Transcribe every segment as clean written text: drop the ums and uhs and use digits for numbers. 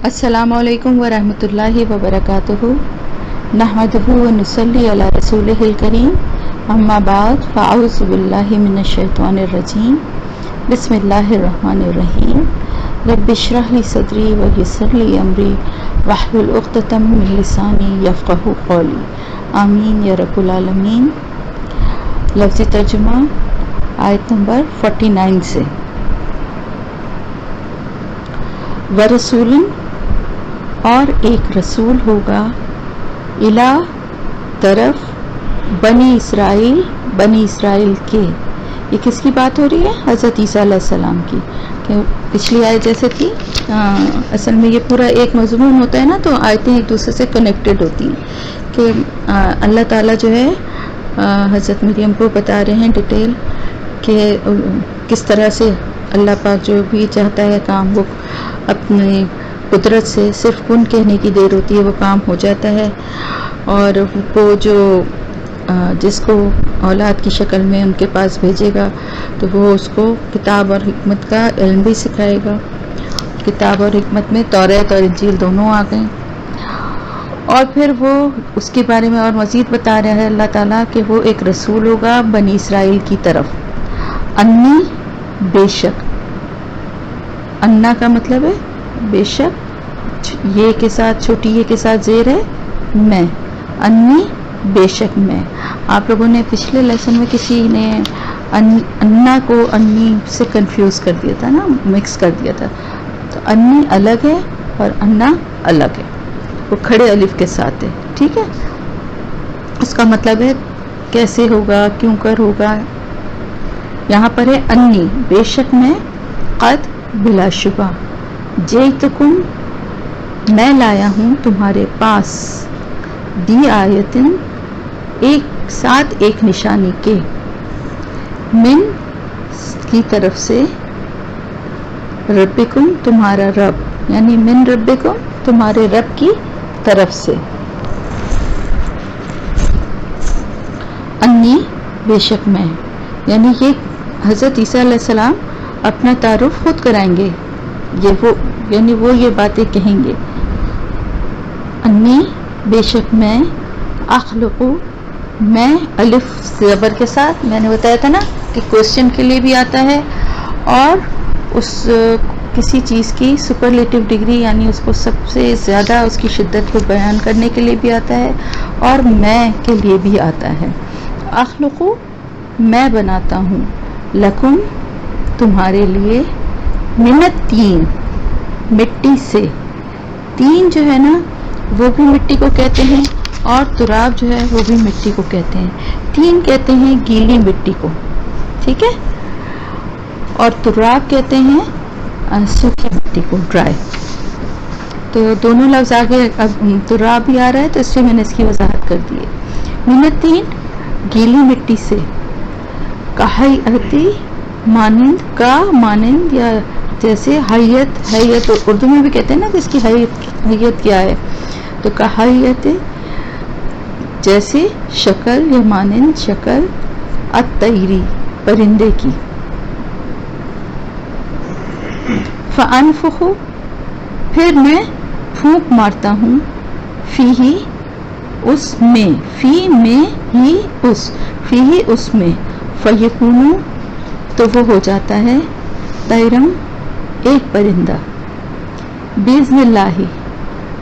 अस्सलामु अलैकुम वरहमतुल्लाहि वबरकातुहू नहमदुहू व नुसल्ली अला रसूलिहिल करीम अम्मा बाद फ़अऊज़ु बिल्लाहि मिनश शैतानिर रजीम बिस्मिल्लाहिर रहमानिर रहीम रब्बि इश्रह ली सदरी व यस्सिर ली अमरी वहलुल उक़दतम मिन लिसानी यफ़क़हू क़ौली आमीन या रब्बुल आलमीन। लफ्ज़ी तर्जुमा आयत नंबर 49 से। व रसूलन, और एक रसूल होगा, इला तरफ बनी इसराइल के। ये किसकी बात हो रही है? हज़रत ईसा अलैहिस्सलाम की। कि पिछली आयत जैसे थी, असल में ये पूरा एक मज़मून होता है ना, तो आयतें एक दूसरे से कनेक्टेड होती हैं कि अल्लाह ताला जो है हज़रत मरियम को बता रहे हैं डिटेल कि किस तरह से अल्लाह पाक जो भी चाहता है काम वो अपनी कुदरत से सिर्फ कुन कहने की देर होती है वो काम हो जाता है। और वो जो जिसको औलाद की शक्ल में उनके पास भेजेगा तो वो उसको किताब और हिकमत का इल्म भी सिखाएगा। किताब और हिकमत में तौरात और इंजील दोनों आ गए। और फिर वो उसके बारे में और मज़ीद बता रहा है अल्लाह ताला कि वो एक रसूल होगा बनी इसराइल की तरफ। अन्नी, बेशक। अन्ना का मतलब है बेशक, ये के साथ छोटी ये के साथ जेर है मैं। अन्नी, बेशक मैं। आप लोगों ने पिछले लेसन में किसी ने अन्ना को अन्नी से कंफ्यूज कर दिया था ना, मिक्स कर दिया था। तो अन्नी अलग है और अन्ना अलग है, वो खड़े अलिफ के साथ है, ठीक है। उसका मतलब है कैसे होगा, क्यों कर होगा। यहाँ पर है अन्नी, बेशक मैं, कद बिलाशुबा, जैतकुम, मैं लाया हूँ तुम्हारे पास, दी आयतिन, एक साथ एक निशानी के, मिन की तरफ से, रब्बिकुम तुम्हारा रब, यानी मिन रब्बिकुम तुम्हारे रब की तरफ से। अन्नी, बेशक मैं, यानी ये हज़रत ईसा अलैहिस्सलाम अपना तारुफ खुद कराएंगे। ये वो यानी वो ये बातें कहेंगे। अन्नी, बेशक मैं, अखलुकु, मैं, अलिफ ज़बर के साथ। मैंने बताया था ना कि क्वेश्चन के लिए भी आता है और उस किसी चीज़ की सुपरलेटिव डिग्री यानी उसको सबसे ज़्यादा उसकी शिद्दत को बयान करने के लिए भी आता है और मैं के लिए भी आता है। अखलुकु, मैं बनाता हूँ, लकुम, तुम्हारे लिए, मिनत तीन, मिट्टी से। तीन जो है ना वो भी मिट्टी को कहते हैं और तुराब जो है वो भी मिट्टी को कहते हैं। तीन कहते हैं गीली मिट्टी को, ठीक है, और तुराब कहते हैं सूखी मिट्टी को, ड्राई। तो दोनों लफ्ज़ आगे अब तुराब भी आ रहा है तो इसलिए मैंने इसकी वजाहत कर दी है। मिनत तीन, गीली मिट्टी से, कहयती, मानिंद का, मानिंद या जैसे, हैयत उर्दू में भी कहते हैं ना जिसकी हैयत क्या है, तो कहयत जैसे, शक्ल या मानिंद शक्ल, अत्तैरी, परिंदे की। फ़अनफ़ुख़ु, फिर मैं फूंक मारता हूँ, फ़ीही, उसमें, फ़ी में ही उस, फ़ीही उसमें, फ़यकूनु, तो वो हो जाता है, तैरम, एक परिंदा, बिज़्निल्लाहि,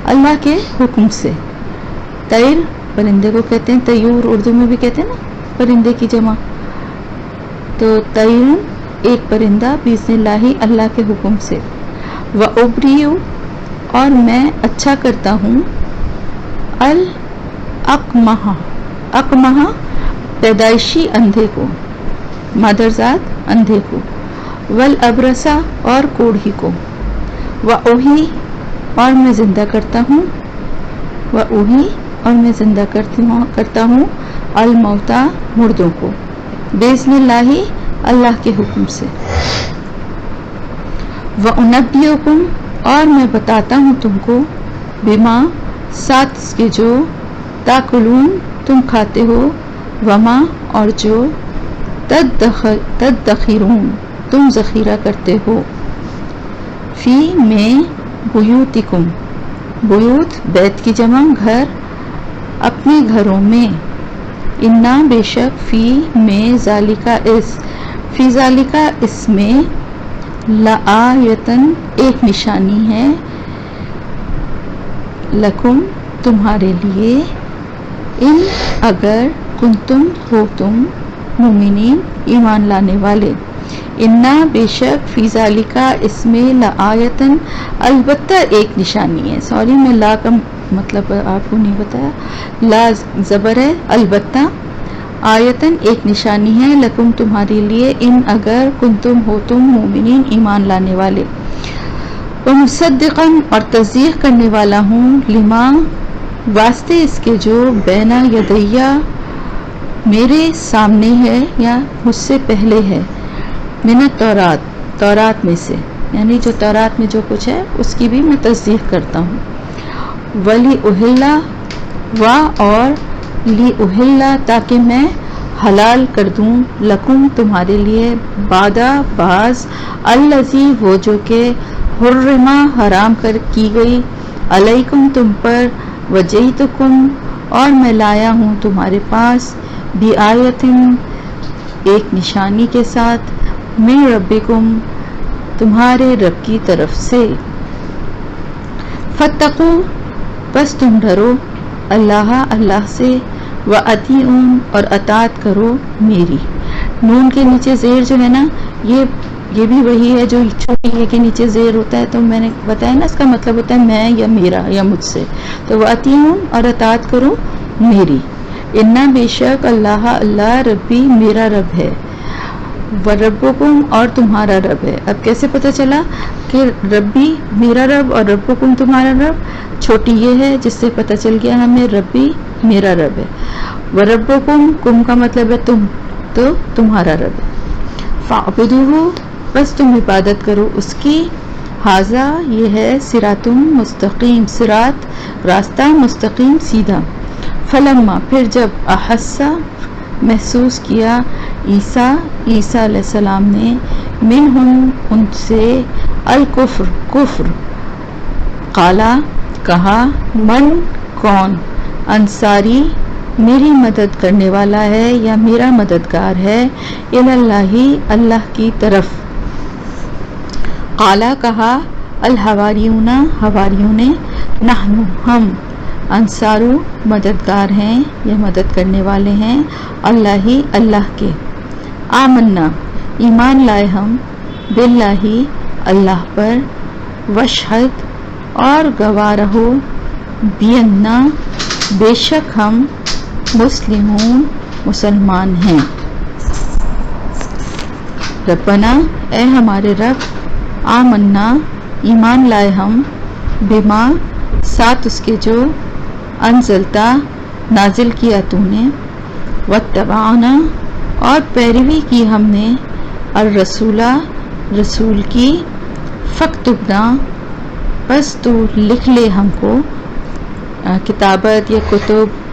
अल्लाह के हुक्म से। तैर परिंदे को कहते हैं, तयूर उर्दू में भी कहते हैं ना परिंदे की जमा। तो तैरन, एक परिंदा, बिज़्निल्लाहि, अल्लाह के हुक्म से। व उबरियु, और मैं अच्छा करता हूँ, अल अकमहा, अकमहा पैदाइशी अंधे को, मादरजात अंधे को, वल अबरसा, और कोढ़ी को, व ओही, और मैं जिंदा करता हूँ, व ओही, और मैं जिंदा करता हूँ, अल मौता, मुर्दों को, बिज़्निल्लाहि, अल्लाह के हुक्म से। व उनब्बियुकुम, और मैं बताता हूँ तुमको, बिमा, साथ के जो, ताकुलून, तुम खाते हो, वमा, और जो, तदखिरून, तुम ज़ख़ीरा करते हो, फ़ी में बुयूतिकुम, बुयूत बैत की जमा घर, अपने घरों में, इन्ना बेशक फी में जालिका इस, फी जालिका इसमें, लआयतन एक निशानी है, लकुम तुम्हारे लिए, इन अगर कुंतुम हो तुम, मुमिनीन ईमान लाने वाले, इन्ना बेशक फी जालिका इसमें, लआयतन अलबत्ता एक निशानी है। सॉरी मैं ला का मतलब आपको नहीं बताया, ला ज़बर है, अलबत्ता, आयतन एक निशानी है, लकुम तुम्हारे लिए, इन अगर कुंतुम हो तुम, मोमिनीन ईमान लाने वाले, व मुसद्दिक़न और तस्दीक़ करने वाला हूँ, लिमा वास्ते इसके जो बैना यदैया मेरे सामने है या मुझसे पहले है, मिनत तौरात, तौरात में से, यानी जो तौरात में जो कुछ है उसकी भी मैं तस्दीक़ करता हूँ। वली उहिल्ला वा और ली उहिल्ला ताकि मैं हलाल कर दूँ, लकुम तुम्हारे लिए, बादा बाज, अल्लज़ी वो जो के, हुर्रिमा हराम कर की गई, अलैकुम तुम पर, वजईतुकुम और मैं लाया हूँ तुम्हारे पास, बी आयतिन एक निशानी के साथ, मिन रब्बिकुम तुम्हारे रब की तरफ से, फत्तकू बस तुम डरो, अल्लाह अल्लाह से, व अतीऊन और अतात करो मेरी। नून के नीचे ज़ेर जो है ना, ये भी वही है जो छोटी ये के नीचे ज़ेर होता है, तो मैंने बताया ना इसका मतलब होता है मैं या मेरा या मुझसे, तो वह अतीऊन और अतात करो मेरी। इन्ना बेशक अल्लाह अल्लाह रब्बी मेरा रब है, व रब्बुकुम और तुम्हारा रब है। अब कैसे पता चला कि रब्बी मेरा रब और रब्बुकुम तुम्हारा रब? छोटी ये है जिससे पता चल गया हमें रब्बी मेरा रब है, व रब्बुकुम कुम का मतलब है तुम, तो तुम्हारा रब है। फ़अबुदूहु बस तुम इबादत करो उसकी, हाजा ये है सिरातुम मुस्तकीम, सिरात रास्ता, मुस्तकीम सीधा। फलम्मा फिर जब अहस्सा महसूस किया ईसा अलैहिस्सलाम ने, मिनहुम उनसे, अल कुफ्र कुफ्र, काला कहा, मन कौन, अंसारी मेरी मदद करने वाला है या मेरा मददगार है, इलल्लाही अल्लाह की तरफ। काला कहा, अल हवारियूना हवारियों ने, नहनु हम, अंसारू मददगार हैं या मदद करने वाले हैं, अल्लाह ही अल्लाह के। आमन्ना ईमान लाए हम, बिल्लाही अल्लाह पर, वशहद और गवाह रहो, बियन्ना बेशक हम, मुस्लिमून मुसलमान हैं। रब्बना ए हमारे रब, आमन्ना ईमान लाए हम, बिमा साथ उसके जो, अनजलता नाजिल किया तूने, वत्तबाना और पैरवी की हमने, और रसूला रसूल की, फक्तुबना बस तू लिख ले हमको, किताबत या कुतुब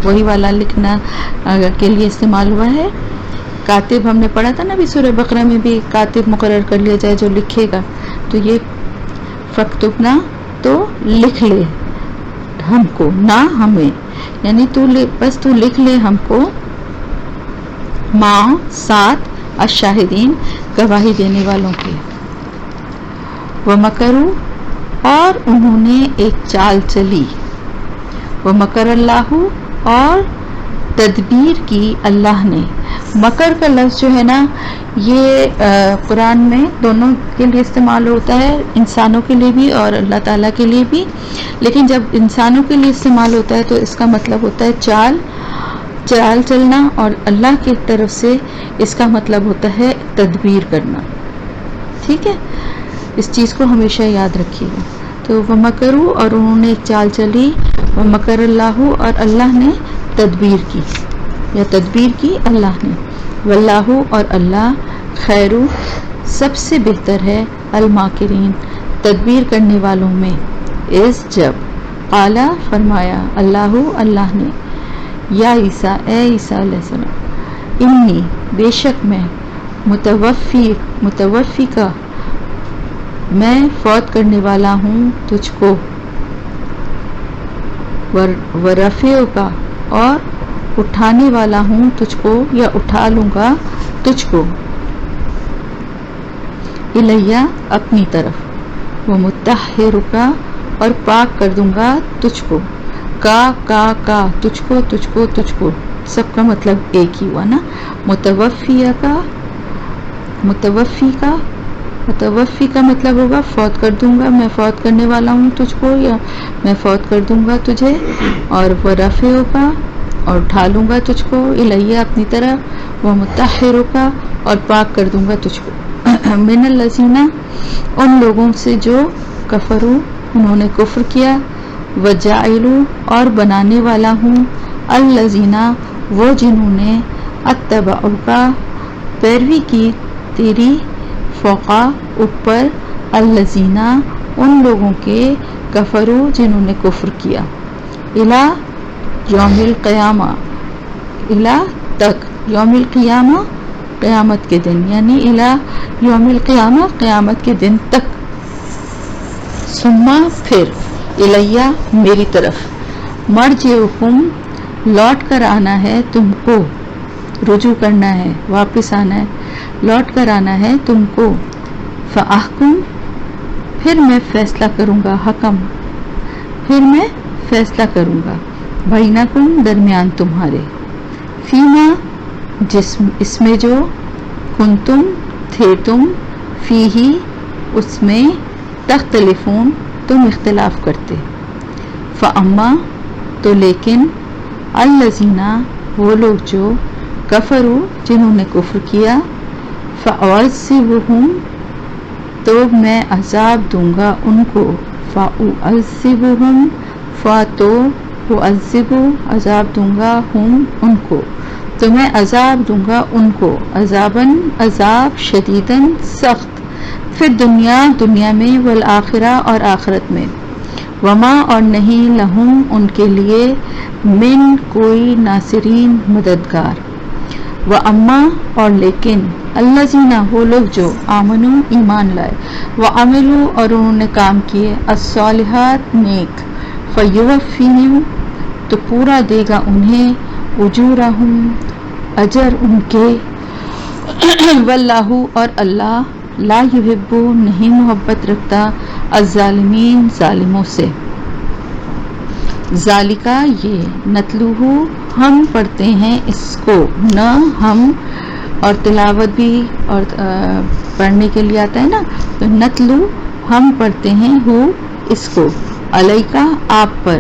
वही वाला लिखना के लिए इस्तेमाल हुआ है। कातिब हमने पढ़ा था ना भी, सूरह बकरा में भी कातिब मुकर्रर कर लिया जाए जो लिखेगा, तो ये फक्तुबना तो लिख ले हमको, ना हमें, यानी बस तू लिख ले हमको, माँ साथ, अशाहिदीन गवाही देने वालों के। वह मकरू और उन्होंने एक चाल चली, वह मकर अल्लाहु और तदबीर की अल्लाह ने। मकर का लफ्ज़ जो है ना, ये कुरान में दोनों के लिए इस्तेमाल होता है, इंसानों के लिए भी और अल्लाह ताला के लिए भी। लेकिन जब इंसानों के लिए इस्तेमाल होता है तो इसका मतलब होता है चाल चलना, और अल्लाह की तरफ से इसका मतलब होता है तदबीर करना। ठीक है, इस चीज़ को हमेशा याद रखिएगा। तो वह मकरू और उन्होंने एक चाल चली, वह मकर अल्लाहु और अल्लाह ने तदबीर की या तदबीर की अल्लाह ने, वल्लाहु और अल्लाह, खैरू सबसे बेहतर है, अल-माकिरीन तदबीर करने वालों में, इस जब, आला फरमाया, अल्लाहु अल्लाह ने, या ईसा ए ईसा अलैहिस्सलाम, इन्नी बेशक मैं, मुतवफ़्फ़ी का میں فوت کرنے والا ہوں تجھ کو، ورفیع کا، اور اٹھانے والا ہوں تجھ کو یا اٹھا لوں گا تجھ کو، الیہ اپنی طرف، ومطہرک اور پاک کر دوں گا تجھ کو، کا تجھ کو تجھ کو تجھ کو، سب کا مطلب ایک ہی ہوا نا، متوفی کا مطلب ہوگا فوت کر دوں گا، میں فوت کرنے والا ہوں تجھ کو یا میں فوت کر دوں گا تجھے، اور ورفیع کا اور اٹھا لوں گا تجھ کو، الیہ اپنی طرف، ومطہرک اور پاک کر دوں گا تجھ کو، من الذین ان لوگوں سے جو کفروا انہوں نے کفر کیا، وجاعلوا اور بنانے والا ہوں الذین وہ جنہوں نے اتبعوک پیروی کی تیری، فوقا اوپر، الذین ان لوگوں کے کفروا جنہوں نے کفر کیا، الی یوم القیامہ الی تک، یوم القیامہ قیامت کے دن، یعنی الی یوم القیامہ قیامت کے دن تک، ثم پھر، الیہ میری طرف، مرجعکم لوٹ کر آنا ہے تم کو، رجوع کرنا ہے، واپس آنا ہے، لوٹ کر آنا ہے تم کو، فاحکم پھر میں فیصلہ کروں گا، حکم پھر میں فیصلہ کروں گا، بینکم درمیان تمہارے، فیما اس میں جو، کنتم تھے تم، فیہی اس میں، تختلفون تم اختلاف کرتے، فاما تو لیکن، الذین وہ لوگ جو، کفروا جنہوں نے کفر کیا، فاعذبہم تو میں عذاب دوں گا ان کو، فاعذبہم تو اعذب عذاب دوں گا ہم ان کو، تو میں عذاب دوں گا ان کو، عذاباً عذاب، شدیداً سخت، پھر دنیا میں، والآخرہ اور آخرت میں، وما اور نہیں، لہم ان کے لیے، من کوئی ناصرین مددگار، واما اور لیکن، الذین وہ لوگ جو، آمنوا ایمان لائے، وعملوا اور انہوں نے کام کیے، الصالحات نیک، فیوفیہم تو پورا دے گا انہیں، اجورہم اجر ان کے، واللہ اور اللہ، لا یحب نہیں محبت رکھتا، الظالمین ظالموں سے، ذالکہ یہ، نتلوہ ہم پڑھتے ہیں اس کو، نہ ہم، اور تلاوت بھی اور پڑھنے کے لیے آتا ہے نا، تو نتلو ہم پڑھتے ہیں، ہو اس کو، علیکہ آپ پر،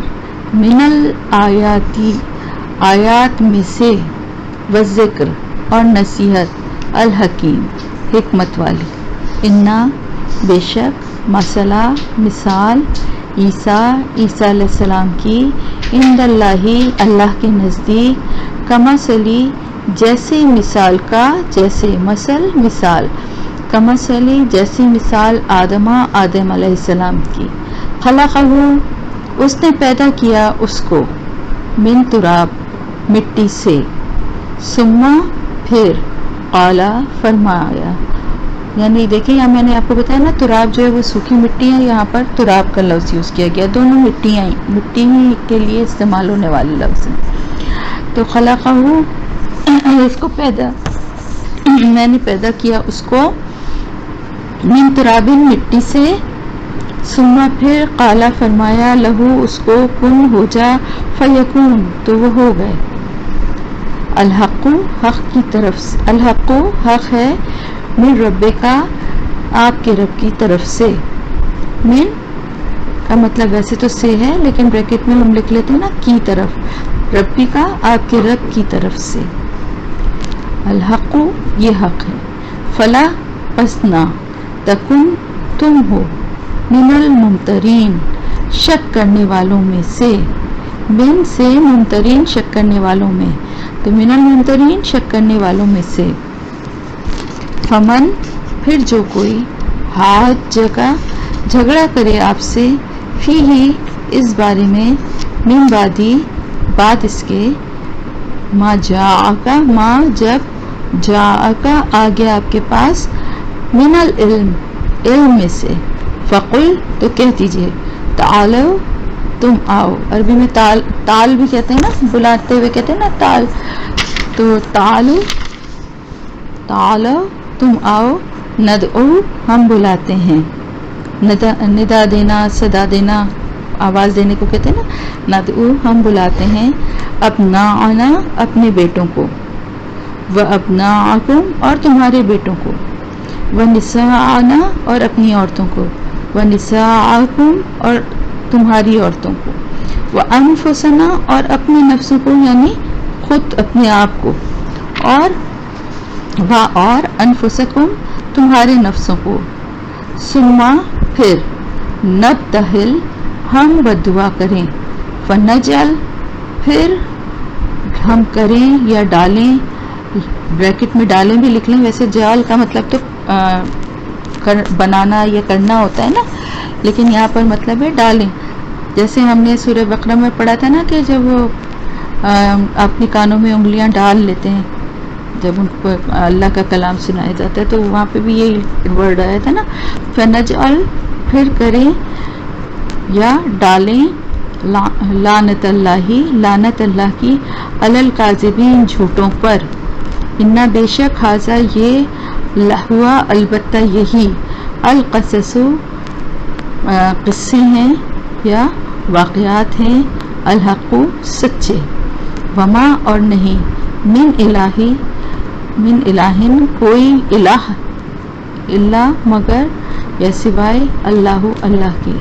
من الآیاتی آیات میں سے، والذکر اور نصیحت، الحکیم حکمت والی، انا بے شک، مثلا مثال، عیسیٰ علیہ السلام کی، عند اللہ اللہ کے نزدیک، کمثلی جیسے مثال کا، جیسے مثال، کمثلی جیسی مثال، آدم علیہ السلام کی، خلقہ اس نے پیدا کیا اس کو، من تراب مٹی سے، ثم پھر، قال فرمایا، یعنی دیکھیں یہاں میں نے آپ کو بتایا نا، تراب جو ہے وہ سوکھی مٹی ہے، یہاں پر تراب کا لفظ یوز کیا گیا، دونوں مٹی کے لیے استعمال ہونے والے لفظ ہیں، تو خلقہ اس کو میں نے پیدا کیا اس کو، من تراب مٹی سے، ثم پھر، قال فرمایا، لہو اس کو، کن ہو جا، فیکون تو وہ ہو گئے، الحق حق کی طرف سے، الحق حق ہے، من ربکا آپ کے رب کی طرف سے، من کا مطلب ویسے تو سے ہے لیکن بریکٹ میں ہم لکھ لیتے ہیں نا کی طرف، ربی کا آپ کے رب کی طرف سے، الحق یہ حق ہے، فلا پس نہ، تکن تم ہو، من الممترین شک کرنے والوں میں سے، من سے ممترین شک کرنے والوں میں، تو من الممترین شک کرنے والوں میں سے، فمن پھر جو کوئی، حاج کا جھگڑا کرے آپ سے، فی ہی اس بارے میں، من بعدی بعد اس کے، ما جاءکا ما جب، جاءکا آ گیا آپ کے پاس، من العلم علم میں سے، فقل تو کہہ دیجئے تعالو تم آؤ. عربی میں تال بھی کہتے ہیں نا, بلاتے ہوئے کہتے ہیں نا تال, تو تعالو تم آؤ, ندعو ہم بلاتے ہیں, ندا دینا, صدا دینا, آواز دینے کو کہتے ہیں نا, ندعو ہم بلاتے ہیں, ابناءنا اپنے بیٹوں کو, وابناءکم اور تمہارے بیٹوں کو, ونساءنا اور اپنی عورتوں کو, ونساءکم اور تمہاری عورتوں کو, وانفسنا اور اپنے نفسوں کو یعنی خود اپنے آپ کو, اور انفسکم تمہارے نفسوں کو, ثم پھر نبتہل ہم بددعا کریں, فنجعل پھر ہم کریں یا ڈالیں, بریکٹ میں ڈالیں بھی لکھ لیں, ویسے جعل کا مطلب تو بنانا یا کرنا ہوتا ہے نا, لیکن یہاں پر مطلب ہے ڈالیں. جیسے ہم نے سورہ بقرہ میں پڑھا تھا نا کہ جب وہ اپنے کانوں میں انگلیاں ڈال لیتے ہیں جب ان کو اللہ کا کلام سنایا جاتا ہے, تو وہاں پہ بھی یہی ورڈ آیا تھا نا, فنجعل پھر کریں یا ڈالیں, لعنت اللہ کی, علی الکاذبین جھوٹوں پر, انا بے شک ھذا یہ, لہوا البتہ یہی, القصص قصے ہیں یا واقعات ہیں, الحق سچے, وما اور نہیں, من الہن کوئی الہ, الا مگر یا سوائے, اللہ کی,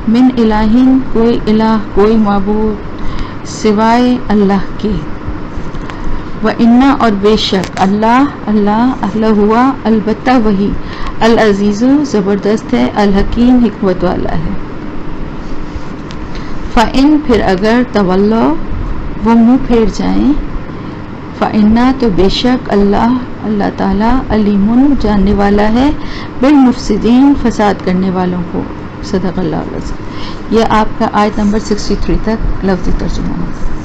من الہن کوئی الہ کوئی معبود سوائے اللہ کے, وَإِنَّا اور بے شک اللہ ہوا البتہ وہی, العزیز زبردست ہے, الحکیم حکمت والا ہے. فَإِن پھر اگر تولوا وہ منہ پھیر جائیں, فَإِنَّا تو بے شک اللہ تعالیٰ علیم جاننے والا ہے, بالمفسدین فساد کرنے والوں کو. صدق اللہ العظیم. یہ آپ کا آیت نمبر 63 تک لفظی ترجمہ ہے.